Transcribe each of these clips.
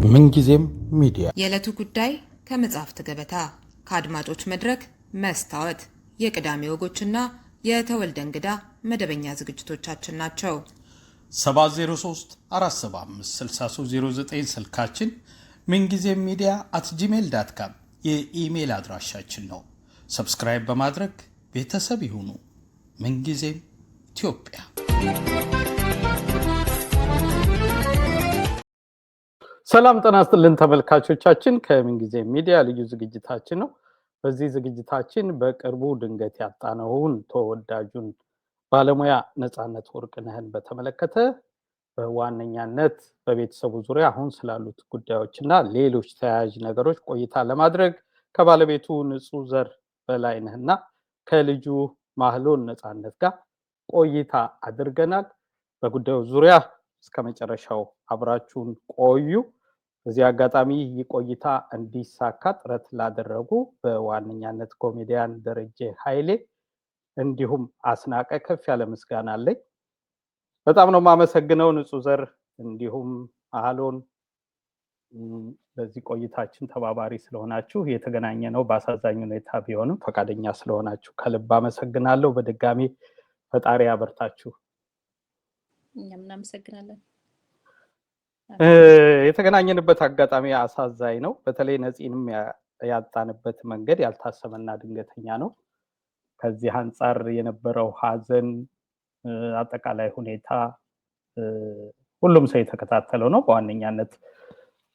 ምንጊዜም ሚዲያ የዕለቱ ጉዳይ ከመጽሐፍት ገበታ፣ ከአድማጮች መድረክ መስታወት፣ የቅዳሜ ወጎችና የተወልደ እንግዳ መደበኛ ዝግጅቶቻችን ናቸው። 703 475 6309 ስልካችን፣ ምንጊዜም ሚዲያ @gmail.com የኢሜይል አድራሻችን ነው። ሰብስክራይብ በማድረግ ቤተሰብ ይሁኑ። ምንጊዜም ኢትዮጵያ። ሰላም ጤና ይስጥልን ተመልካቾቻችን፣ ከምንጊዜም ሚዲያ ልዩ ዝግጅታችን ነው። በዚህ ዝግጅታችን በቅርቡ ድንገት ያጣነውን ተወዳጁን ባለሙያ ነፃነት ወርቅነህን በተመለከተ በዋነኛነት በቤተሰቡ ዙሪያ አሁን ስላሉት ጉዳዮችና ሌሎች ተያያዥ ነገሮች ቆይታ ለማድረግ ከባለቤቱ ንጹህ ዘር በላይነህና ከልጁ ማህሎን ነፃነት ጋር ቆይታ አድርገናል። በጉዳዩ ዙሪያ እስከ መጨረሻው አብራችሁን ቆዩ። በዚህ አጋጣሚ ቆይታ እንዲሳካ ጥረት ላደረጉ በዋነኛነት ኮሜዲያን ደረጀ ኃይሌ እንዲሁም አስናቀ ከፍ ያለ ምስጋና አለኝ። በጣም ነው የማመሰግነው ንጹህ ዘር እንዲሁም አህሎን በዚህ ቆይታችን ተባባሪ ስለሆናችሁ። የተገናኘ ነው በአሳዛኝ ሁኔታ ቢሆንም ፈቃደኛ ስለሆናችሁ ከልብ አመሰግናለሁ። በድጋሚ ፈጣሪ ያበርታችሁ። እኛም እናመሰግናለን። የተገናኘንበት አጋጣሚ አሳዛኝ ነው። በተለይ ነፂንም ያጣንበት መንገድ ያልታሰበና ድንገተኛ ነው። ከዚህ አንጻር የነበረው ሀዘን አጠቃላይ ሁኔታ ሁሉም ሰው የተከታተለው ነው። በዋነኛነት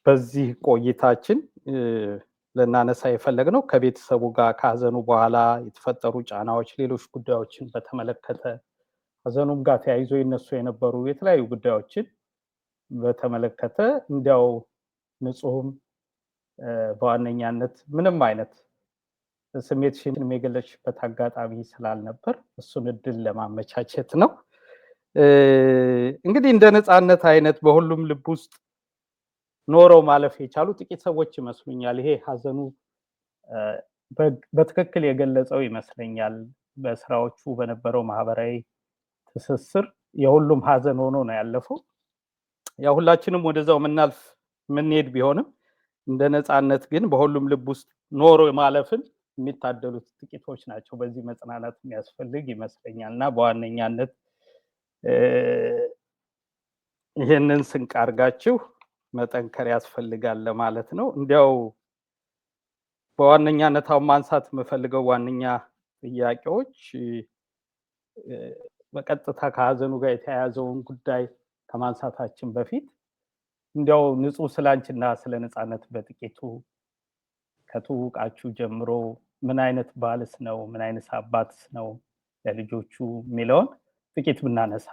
በዚህ ቆይታችን ልናነሳ የፈለግነው ከቤተሰቡ ጋር ከሀዘኑ በኋላ የተፈጠሩ ጫናዎች፣ ሌሎች ጉዳዮችን በተመለከተ ሀዘኑም ጋር ተያይዞ ይነሱ የነበሩ የተለያዩ ጉዳዮችን በተመለከተ እንዲያው ንጹህም በዋነኛነት ምንም አይነት ስሜትሽን የገለጽሽበት አጋጣሚ ስላልነበር እሱን እድል ለማመቻቸት ነው። እንግዲህ እንደ ነፃነት አይነት በሁሉም ልብ ውስጥ ኖረው ማለፍ የቻሉ ጥቂት ሰዎች ይመስሉኛል። ይሄ ሀዘኑ በትክክል የገለጸው ይመስለኛል። በስራዎቹ በነበረው ማህበራዊ ትስስር የሁሉም ሀዘን ሆኖ ነው ያለፈው። ያው ሁላችንም ወደዛው ምንሄድ ቢሆንም እንደ ነፃነት ግን በሁሉም ልብ ውስጥ ኖሮ ማለፍን የሚታደሉት ጥቂቶች ናቸው። በዚህ መጽናናት የሚያስፈልግ ይመስለኛል እና በዋነኛነት ይሄንን ስንቅ አድርጋችሁ መጠንከር ያስፈልጋል ለማለት ነው። እንዲያው በዋነኛነት አሁን ማንሳት የምፈልገው ዋነኛ ጥያቄዎች በቀጥታ ከሀዘኑ ጋር የተያያዘውን ጉዳይ ከማንሳታችን በፊት እንዲያው ንጹህ ስላንቺና ስለ ነፃነት በጥቂቱ ከትውውቃችሁ ጀምሮ ምን አይነት ባልስ ነው፣ ምን አይነት አባትስ ነው ለልጆቹ የሚለውን ጥቂት ብናነሳ።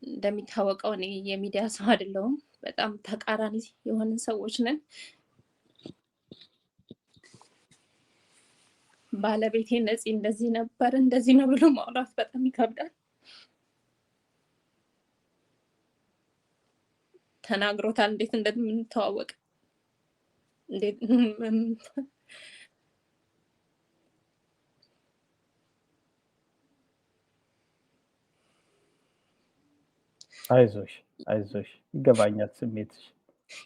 እንደሚታወቀው እኔ የሚዲያ ሰው አይደለሁም። በጣም ተቃራኒ የሆንን ሰዎች ነን። ባለቤቴ ነፂ እንደዚህ ነበር እንደዚህ ነው ብሎ ማውራት በጣም ይከብዳል። ተናግሮታል እንዴት እንደምንተዋወቅ እንዴት አይዞሽ ይገባኛል ስሜትሽ።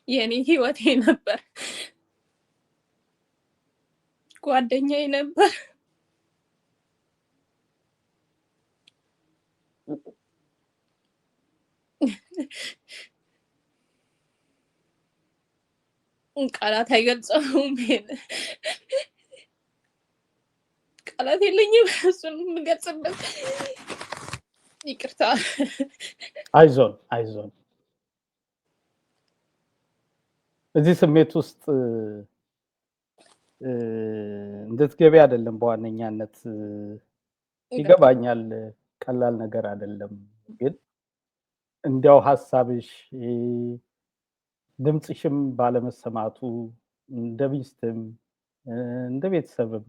የኔ ህይወቴ ነበር፣ ጓደኛዬ ነበር። ቃላት አይገልጸውም። ቃላት የለኝም እሱን የምገልጽበት። ይቅርታ። አይዞን እዚህ ስሜት ውስጥ እንድትገቢ አይደለም በዋነኛነት ይገባኛል። ቀላል ነገር አይደለም። ግን እንዲያው ሀሳብሽ ድምፅሽም ባለመሰማቱ እንደ ሚስትም እንደ ቤተሰብም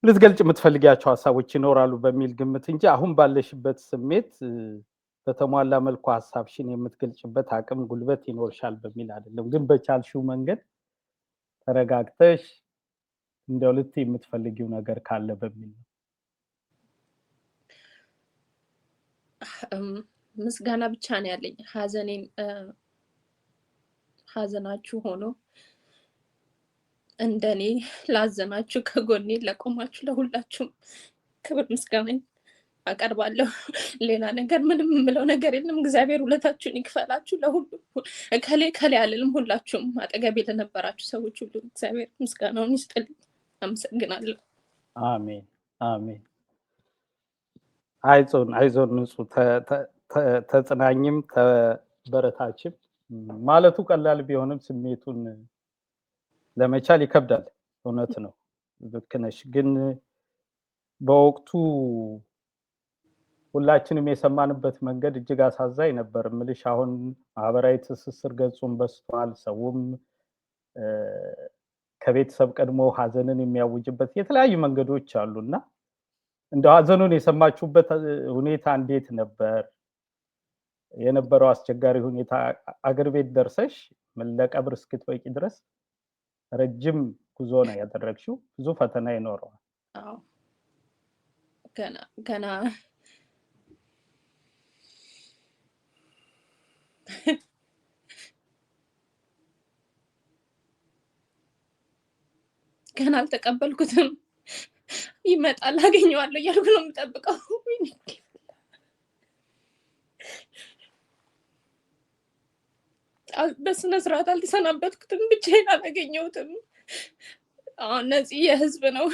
ልትገልጭ የምትፈልጊያቸው ሀሳቦች ይኖራሉ በሚል ግምት እንጂ አሁን ባለሽበት ስሜት በተሟላ መልኩ ሀሳብሽን የምትገልጭበት አቅም ጉልበት ይኖርሻል በሚል አይደለም። ግን በቻልሽው መንገድ ተረጋግተሽ እንደው ልትይ የምትፈልጊው ነገር ካለ በሚል ነው። ምስጋና ብቻ ነው ያለኝ። ሀዘናችሁ ሆኖ እንደኔ ላዘናችሁ ከጎኔ ለቆማችሁ ለሁላችሁም ክብር ምስጋና አቀርባለሁ። ሌላ ነገር ምንም የምለው ነገር የለም። እግዚአብሔር ውለታችሁን ይክፈላችሁ። ለሁሉ ከሌ አልልም። ሁላችሁም አጠገቤ ለነበራችሁ ሰዎች ሁሉ እግዚአብሔር ምስጋናውን ይስጥልኝ። አመሰግናለሁ። አሜን አሜን። አይዞን ንጹህ ተጽናኝም ተበረታችም ማለቱ ቀላል ቢሆንም ስሜቱን ለመቻል ይከብዳል። እውነት ነው፣ ልክ ነሽ። ግን በወቅቱ ሁላችንም የሰማንበት መንገድ እጅግ አሳዛኝ ነበር። ምልሽ አሁን ማህበራዊ ትስስር ገጹን በስቷል። ሰውም ከቤተሰብ ቀድሞ ሀዘንን የሚያውጅበት የተለያዩ መንገዶች አሉና እንደው ሀዘኑን የሰማችሁበት ሁኔታ እንዴት ነበር? የነበረው አስቸጋሪ ሁኔታ አገር ቤት ደርሰሽ ለቀብር እስክትበቂ ድረስ ረጅም ጉዞ ነው ያደረግሽው። ብዙ ፈተና ይኖረዋል። አዎ ገና አልተቀበልኩትም። ይመጣል አገኘዋለሁ እያልኩ ነው የምጠብቀው። በስነ ስርዓት አልተሰናበትኩትም። ብቻዬን አላገኘሁትም። አሁን ነፂ የህዝብ ነው፣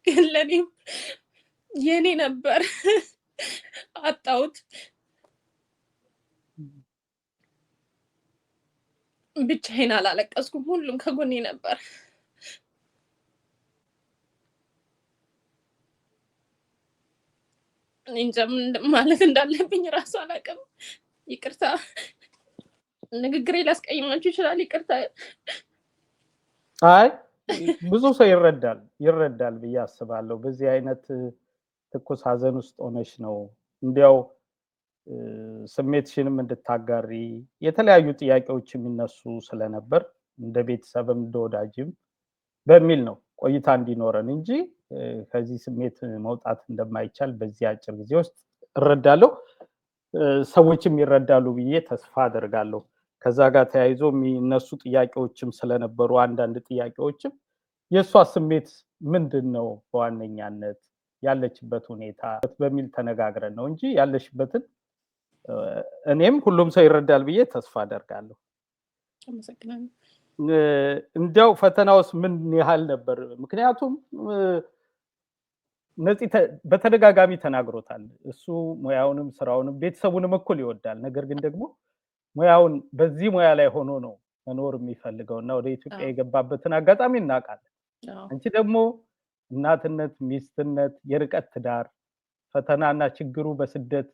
ግን ለእኔም የኔ ነበር። አጣሁት። ብቻዬን አላለቀስኩም። ሁሉም ከጎኔ ነበር። እንጃ ማለት እንዳለብኝ ራሱ አላውቅም። ይቅርታ፣ ንግግሬ ሊያስቀይማችሁ ይችላል። ይቅርታ። አይ ብዙ ሰው ይረዳል ብዬ አስባለሁ። በዚህ አይነት ትኩስ ሀዘን ውስጥ ሆነሽ ነው እንዲያው ስሜትሽንም እንድታጋሪ የተለያዩ ጥያቄዎች የሚነሱ ስለነበር እንደ ቤተሰብም እንደ ወዳጅም በሚል ነው ቆይታ እንዲኖረን እንጂ ከዚህ ስሜት መውጣት እንደማይቻል በዚህ አጭር ጊዜ ውስጥ እረዳለሁ። ሰዎችም ይረዳሉ ብዬ ተስፋ አደርጋለሁ። ከዛ ጋር ተያይዞ የሚነሱ ጥያቄዎችም ስለነበሩ አንዳንድ ጥያቄዎችም የእሷ ስሜት ምንድን ነው በዋነኛነት ያለችበት ሁኔታ በሚል ተነጋግረን ነው እንጂ ያለሽበትን እኔም ሁሉም ሰው ይረዳል ብዬ ተስፋ አደርጋለሁ። አመሰግናለሁ። እንዲያው ፈተናውስ ምን ያህል ነበር? ምክንያቱም ነፂ በተደጋጋሚ ተናግሮታል። እሱ ሙያውንም ስራውንም ቤተሰቡንም እኩል ይወዳል። ነገር ግን ደግሞ ሙያውን በዚህ ሙያ ላይ ሆኖ ነው መኖር የሚፈልገው እና ወደ ኢትዮጵያ የገባበትን አጋጣሚ እናውቃለን። አንቺ ደግሞ እናትነት፣ ሚስትነት፣ የርቀት ትዳር ፈተናና ችግሩ በስደት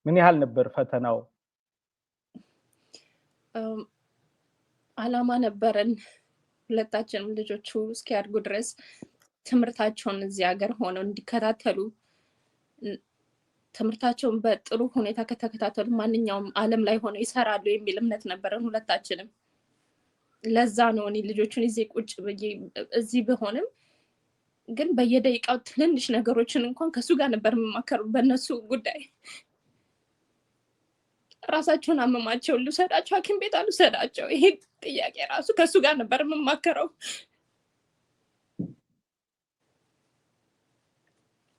ምን ያህል ነበር ፈተናው? አላማ ነበረን ሁለታችንም ልጆቹ እስኪያድጉ ድረስ ትምህርታቸውን እዚህ ሀገር ሆነው እንዲከታተሉ፣ ትምህርታቸውን በጥሩ ሁኔታ ከተከታተሉ ማንኛውም ዓለም ላይ ሆነው ይሰራሉ የሚል እምነት ነበረን ሁለታችንም። ለዛ ነው እኔ ልጆቹን እዚህ ቁጭ ብዬ እዚህ ብሆንም ግን በየደቂቃው ትንንሽ ነገሮችን እንኳን ከሱ ጋር ነበር የምማከረው በእነሱ ጉዳይ። ራሳቸውን አመማቸው፣ ልውሰዳቸው ሐኪም ቤት አልውሰዳቸው፣ ይሄ ጥያቄ ራሱ ከሱ ጋር ነበር የምማከረው።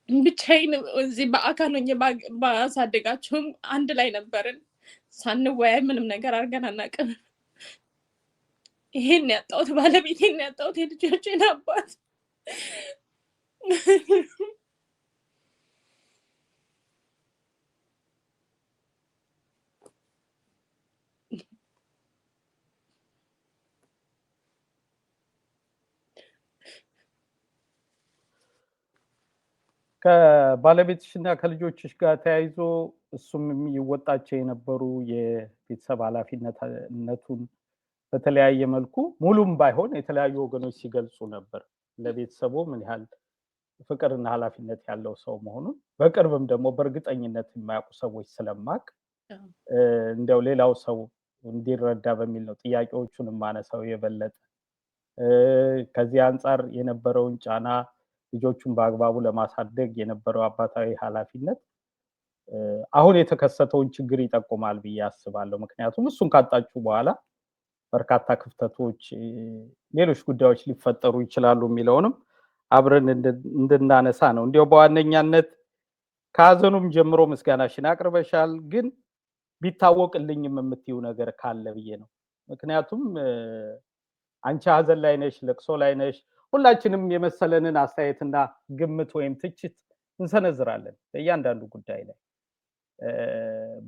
ብቻዬን እዚህ በአካል ሆኜ ባሳደጋቸውም አንድ ላይ ነበርን። ሳንወያይ ምንም ነገር አድርገን አናውቅም። ይሄን ያጣሁት ባለቤቴን ያጣሁት የልጆቼን አባት ከባለቤትሽና ከልጆችሽ ጋር ተያይዞ እሱም የሚወጣቸው የነበሩ የቤተሰብ ኃላፊነቱን በተለያየ መልኩ ሙሉም ባይሆን የተለያዩ ወገኖች ሲገልጹ ነበር። ለቤተሰቡ ምን ያህል ፍቅርና ኃላፊነት ያለው ሰው መሆኑን በቅርብም ደግሞ በእርግጠኝነት የማያውቁ ሰዎች ስለማቅ እንዲያው ሌላው ሰው እንዲረዳ በሚል ነው ጥያቄዎቹን የማነሳው የበለጠ ከዚህ አንጻር የነበረውን ጫና ልጆቹን በአግባቡ ለማሳደግ የነበረው አባታዊ ኃላፊነት አሁን የተከሰተውን ችግር ይጠቁማል ብዬ አስባለሁ። ምክንያቱም እሱን ካጣችሁ በኋላ በርካታ ክፍተቶች፣ ሌሎች ጉዳዮች ሊፈጠሩ ይችላሉ የሚለውንም አብረን እንድናነሳ ነው። እንዲያው በዋነኛነት ከሀዘኑም ጀምሮ ምስጋናሽን አቅርበሻል፣ ግን ቢታወቅልኝም የምትይው ነገር ካለ ብዬ ነው። ምክንያቱም አንቺ ሀዘን ላይ ነሽ፣ ለቅሶ ላይ ነሽ። ሁላችንም የመሰለንን አስተያየትና ግምት ወይም ትችት እንሰነዝራለን በእያንዳንዱ ጉዳይ ላይ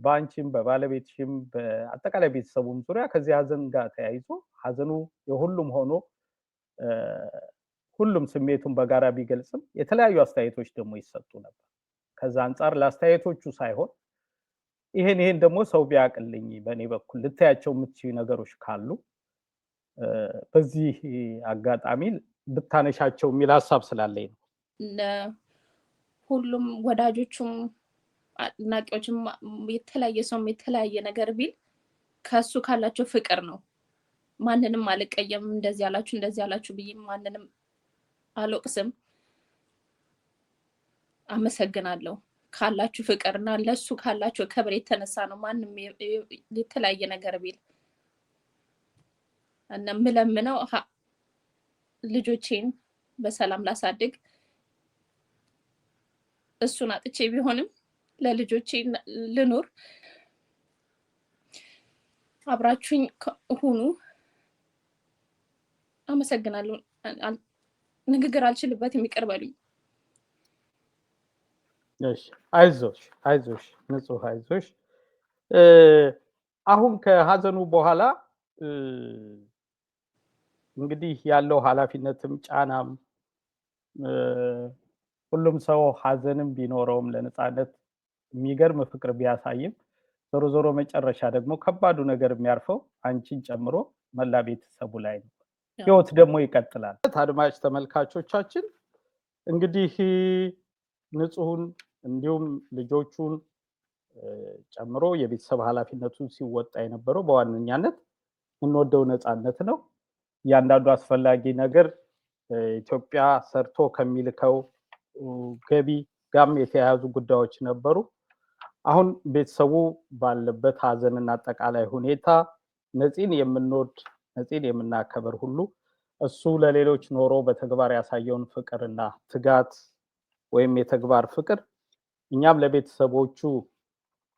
በአንቺም በባለቤትሽም በአጠቃላይ ቤተሰቡም ዙሪያ ከዚህ ሀዘን ጋር ተያይዞ ሀዘኑ የሁሉም ሆኖ ሁሉም ስሜቱን በጋራ ቢገልጽም የተለያዩ አስተያየቶች ደግሞ ይሰጡ ነበር። ከዛ አንጻር ለአስተያየቶቹ ሳይሆን ይሄን ደግሞ ሰው ቢያቅልኝ በእኔ በኩል ልታያቸው የምትችሉ ነገሮች ካሉ በዚህ አጋጣሚ ብታነሻቸው የሚል ሀሳብ ስላለኝ ነው። ሁሉም ወዳጆቹም አድናቂዎችም የተለያየ ሰው የተለያየ ነገር ቢል ከሱ ካላቸው ፍቅር ነው። ማንንም አልቀየም፣ እንደዚህ ያላችሁ ብዬ ማንንም አልወቅስም። አመሰግናለሁ ካላችሁ ፍቅርና ለሱ ካላችሁ ክብር የተነሳ ነው። ማንም የተለያየ ነገር ቢል እና ምለምነው ልጆቼን በሰላም ላሳድግ እሱን አጥቼ ቢሆንም ለልጆቼ ልኖር። አብራችሁኝ ሁኑ። አመሰግናለሁ። ንግግር አልችልበትም፣ ይቅር በሉኝ። እሺ፣ አይዞሽ ንጹህ አይዞሽ። አሁን ከሀዘኑ በኋላ እንግዲህ ያለው ኃላፊነትም ጫናም ሁሉም ሰው ሀዘንም ቢኖረውም ለነፃነት የሚገርም ፍቅር ቢያሳይም ዞሮ መጨረሻ ደግሞ ከባዱ ነገር የሚያርፈው አንቺን ጨምሮ መላ ቤተሰቡ ላይ ነው። ህይወት ደግሞ ይቀጥላል። አድማጭ ተመልካቾቻችን እንግዲህ ንጹህን እንዲሁም ልጆቹን ጨምሮ የቤተሰብ ኃላፊነቱን ሲወጣ የነበረው በዋነኛነት እንወደው ነፃነት ነው። እያንዳንዱ አስፈላጊ ነገር ኢትዮጵያ ሰርቶ ከሚልከው ገቢ ጋም የተያያዙ ጉዳዮች ነበሩ። አሁን ቤተሰቡ ባለበት ሀዘንና አጠቃላይ ሁኔታ ነፂን የምንወድ ነፂን የምናከብር ሁሉ እሱ ለሌሎች ኖሮ በተግባር ያሳየውን ፍቅርና ትጋት ወይም የተግባር ፍቅር እኛም ለቤተሰቦቹ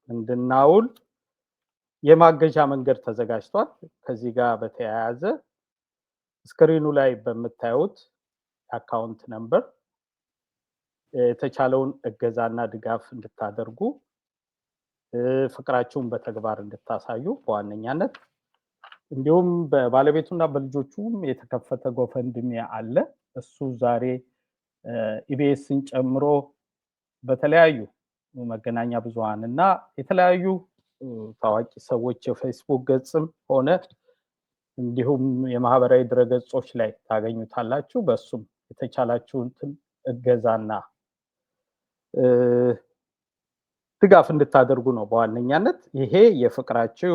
እንድናውል የማገዣ መንገድ ተዘጋጅቷል። ከዚህ ጋር በተያያዘ ስክሪኑ ላይ በምታዩት አካውንት ነምበር የተቻለውን እገዛና ድጋፍ እንድታደርጉ ፍቅራችሁን በተግባር እንድታሳዩ በዋነኛነት እንዲሁም በባለቤቱና በልጆቹም የተከፈተ ጎፈንድሚ አለ። እሱ ዛሬ ኢቢኤስን ጨምሮ በተለያዩ መገናኛ ብዙሃን እና የተለያዩ ታዋቂ ሰዎች የፌስቡክ ገጽም ሆነ እንዲሁም የማህበራዊ ድረገጾች ላይ ታገኙታላችሁ። በሱም የተቻላችሁን እገዛና ድጋፍ እንድታደርጉ ነው በዋነኛነት። ይሄ የፍቅራችሁ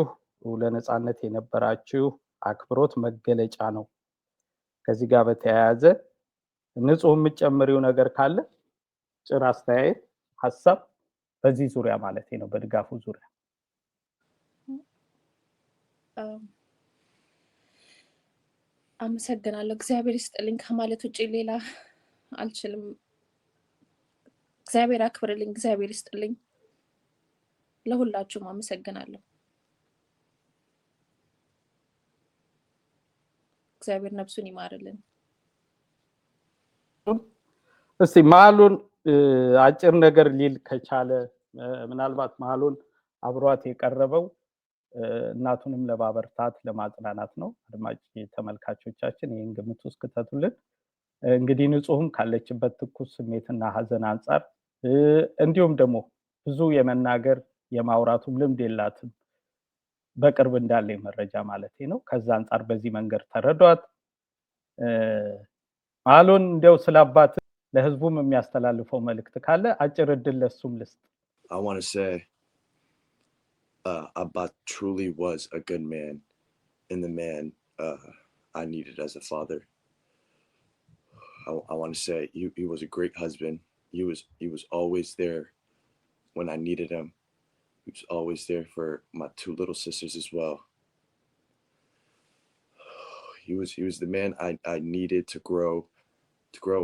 ለነፃነት የነበራችሁ አክብሮት መገለጫ ነው። ከዚህ ጋር በተያያዘ ንጹህ የምትጨምሪው ነገር ካለ ጭር አስተያየት፣ ሀሳብ በዚህ ዙሪያ ማለት ነው፣ በድጋፉ ዙሪያ። አመሰግናለሁ። እግዚአብሔር ይስጥልኝ ከማለት ውጭ ሌላ አልችልም። እግዚአብሔር አክብርልኝ፣ እግዚአብሔር ይስጥልኝ። ለሁላችሁም አመሰግናለሁ። እግዚአብሔር ነፍሱን ይማርልን። እስቲ መሀሉን አጭር ነገር ሊል ከቻለ ምናልባት መሀሉን አብሯት የቀረበው እናቱንም ለማበርታት ለማጽናናት ነው። አድማጭ ተመልካቾቻችን ይህን ግምት ውስጥ ከተቱልን። እንግዲህ ንጹህም ካለችበት ትኩስ ስሜትና ሀዘን አንጻር እንዲሁም ደግሞ ብዙ የመናገር የማውራቱም ልምድ የላትም፣ በቅርብ እንዳለኝ መረጃ ማለት ነው። ከዛ አንጻር በዚህ መንገድ ተረዷት። መሀሉን እንዲያው ስላባት ለህዝቡም የሚያስተላልፈው መልእክት ካለ አጭር እድል ለሱም ልስጥ። I want to say Abba truly was a good man and the man I needed as a father. I want to say he was a great husband. He was always there when I needed him. He was always there for my 2 little sisters as well. He was the man I needed to grow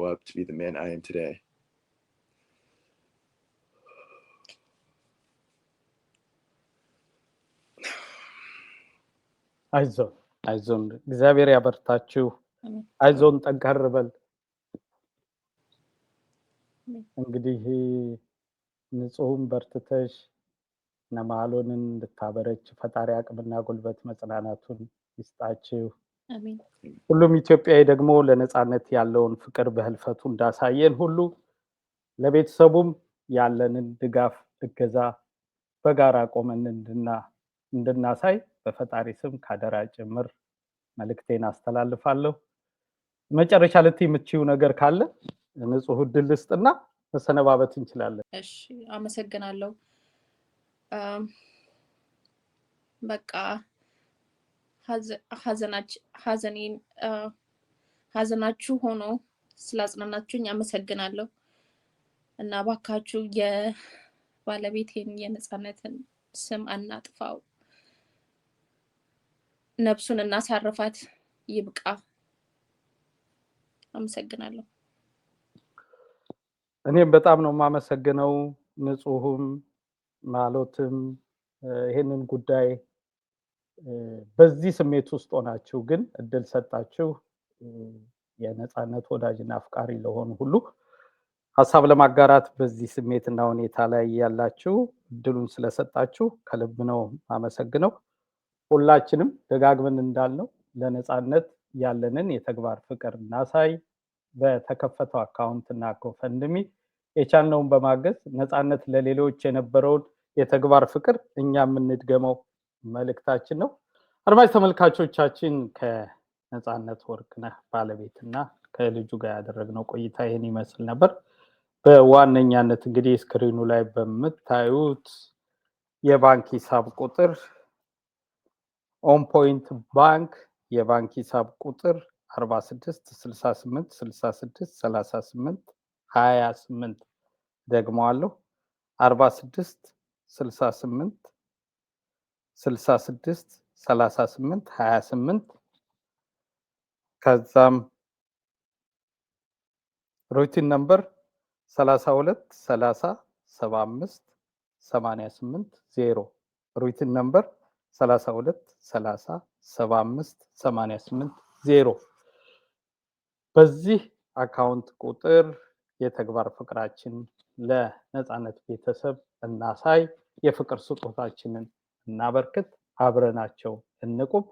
up to be the man I am today. አይዞን እግዚአብሔር ያበርታችሁ። አይዞን ጠንከር በል። እንግዲህ ንጹህም በርትተሽ ነማሎንን እንድታበረች ፈጣሪ አቅምና ጉልበት መጽናናቱን ይስጣችሁ። አሜን። ሁሉም ኢትዮጵያዊ ደግሞ ለነጻነት ያለውን ፍቅር በህልፈቱ እንዳሳየን ሁሉ ለቤተሰቡም ያለንን ድጋፍ እገዛ በጋራ ቆመን እንድናሳይ በፈጣሪ ስም ካደራ ጭምር መልእክቴን አስተላልፋለሁ። መጨረሻ ልትይ የምትችይው ነገር ካለ ንጹህ ድል ልስጥና መሰነባበት እንችላለን። እሺ፣ አመሰግናለሁ። በቃ ሀዘናችሁ ሆኖ ስላጽናናችሁኝ አመሰግናለሁ እና ባካችሁ የባለቤቴን የነጻነትን ስም አናጥፋው፣ ነፍሱን እናሳርፋት፣ ይብቃ። አመሰግናለሁ። እኔም በጣም ነው የማመሰግነው። ንጹህም ማሎትም ይሄንን ጉዳይ በዚህ ስሜት ውስጥ ሆናችሁ ግን እድል ሰጣችሁ የነጻነት ወዳጅና አፍቃሪ ለሆኑ ሁሉ ሀሳብ ለማጋራት በዚህ ስሜትና ሁኔታ ላይ ያላችሁ እድሉን ስለሰጣችሁ ከልብ ነው ማመሰግነው። ሁላችንም ደጋግመን እንዳልነው ለነጻነት ያለንን የተግባር ፍቅር እናሳይ። በተከፈተው አካውንትና ጎፈንድሚ የቻልነውን በማገዝ ነጻነት ለሌሎች የነበረውን የተግባር ፍቅር እኛ የምንድገመው መልእክታችን ነው። አድማጭ ተመልካቾቻችን ከነጻነት ወርቅነህ ባለቤትና ከልጁ ጋር ያደረግነው ቆይታ ይህን ይመስል ነበር። በዋነኛነት እንግዲህ ስክሪኑ ላይ በምታዩት የባንክ ሂሳብ ቁጥር ኦን ፖይንት ባንክ የባንክ ሂሳብ ቁጥር 46 68 66 38 28 ደግመዋለሁ 46 68 66 38 28 ከዛም ሩቲን ነምበር 32 30 75 88 0 ሩቲን ነምበር 32 30 75 88 0 በዚህ አካውንት ቁጥር የተግባር ፍቅራችን ለነጻነት ቤተሰብ እናሳይ፣ የፍቅር ስጦታችንን እናበርክት፣ አብረናቸው እንቁም።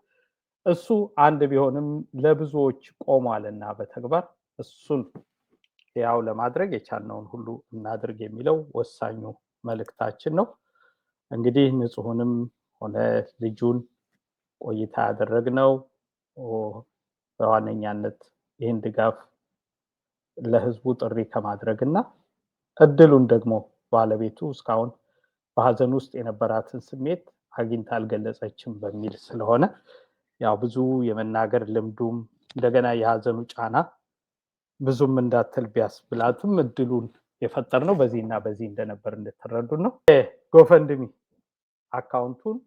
እሱ አንድ ቢሆንም ለብዙዎች ቆሟልና በተግባር እሱን ያው ለማድረግ የቻልነውን ሁሉ እናድርግ የሚለው ወሳኙ መልእክታችን ነው። እንግዲህ ንጹህንም ሆነ ልጁን ቆይታ ያደረግነው በዋነኛነት ይህን ድጋፍ ለህዝቡ ጥሪ ከማድረግና እድሉን ደግሞ ባለቤቱ እስካሁን በሀዘን ውስጥ የነበራትን ስሜት አግኝታ አልገለጸችም በሚል ስለሆነ ያው ብዙ የመናገር ልምዱም እንደገና የሀዘኑ ጫና ብዙም እንዳትል ቢያስብላትም እድሉን የፈጠርነው በዚህና በዚህ እንደነበር እንድትረዱ ነው። ጎፈንድሚ አካውንቱን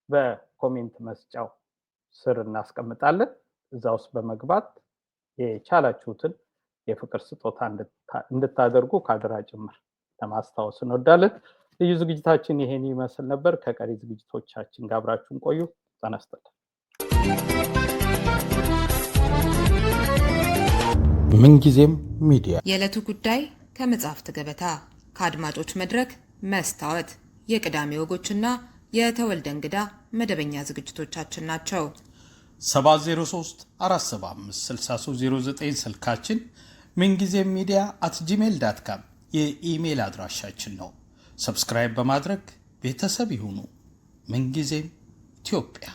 በኮሜንት መስጫው ስር እናስቀምጣለን። እዛ ውስጥ በመግባት የቻላችሁትን የፍቅር ስጦታ እንድታደርጉ ካደራ ጭምር ለማስታወስ እንወዳለን። ልዩ ዝግጅታችን ይሄን ይመስል ነበር። ከቀሪ ዝግጅቶቻችን ጋር አብራችሁን ቆዩ። ተነስተን ምንጊዜም ሚዲያ የዕለቱ ጉዳይ ከመጽሐፍት ገበታ ከአድማጮች መድረክ መስታወት የቅዳሜ ወጎችና የተወልደ እንግዳ መደበኛ ዝግጅቶቻችን ናቸው። 703 475 6309 ስልካችን፣ ምንጊዜም ሚዲያ @gmail.com የኢሜል አድራሻችን ነው። ሰብስክራይብ በማድረግ ቤተሰብ ይሁኑ። ምንጊዜም ኢትዮጵያ